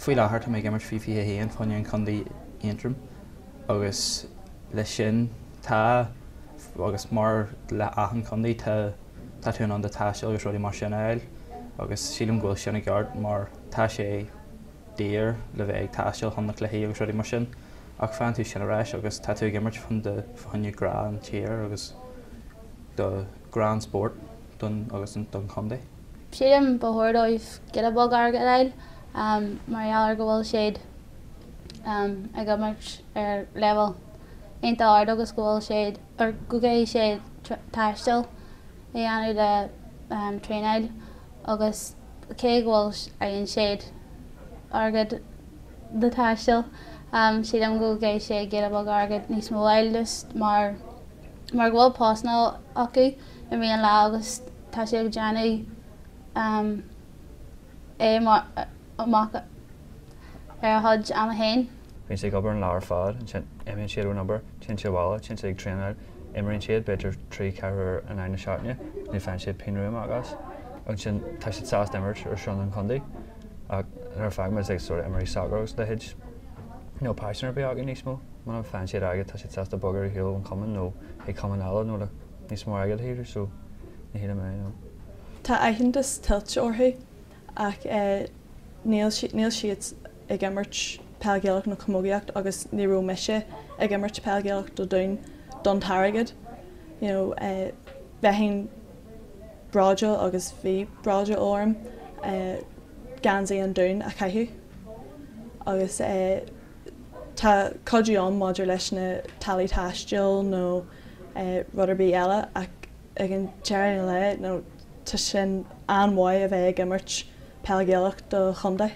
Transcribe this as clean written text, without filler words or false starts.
Faoi láthair tá mé gimmert fifi a héan fanne an condaí intrum agus leis sin tá agus mar le achan condaí tá tún an de táisiil agus ruí mar sin eil agus sílim ghfuil sinna gart mar tá sé dír le bheith táisiil chunach le hí agus ruí mar sin ach fan tú sin aráis agus tá tú gimmert fan de fanne gra an tíir agus do grand sport don agus don condaí. Sílim bhórdóibh gilabog airgad eil mar eall go bhfuil siad ag gimmert ar level Einta ard agus gúil siad ar gúgaí siad táisiil I anú de tréáil agus cé gúil aon siad agad de táisiil siad am gúgaí siad gilabog agad níos mó eildas mar gúil pásnal acu I Meon Eile agus tá siad deanú amach ar thuid am a hain. Bhíonn sé gobar an leabhar fad imíonn siad ón obair tin sé bhála tin sé ag tréanáil imreoiríonn siad beidir trí ceithre an aine seairne ní féin siad pinrúim agus agus sin tá siad sás imirt ar seán an condaí ach ar feadh mar ag sort imreoirí sagros le hiid nó páisinar be agan níos mó man féin siad aige tá siad sás de bogar hiúil an Cumann nó ag Cumann Eile nó le níos mó aige híidir so ní híad mé nó. Tá aitheantas tiltte orthu ach níl siad ag imirt pheil gheall na commógaíocht agus ní raibh meise ag imirt pheil gheall do Dhún don táirgad. Bheithín bráide agus bhí bráide orm gansaí an Dhún a caithú. Agus tá codúán maidir leis na talaí taisteal nó ruderbí eile ach ag an tearann le nó tá sin anmhaith a bheith ag imirt pheil gheall do chundaí.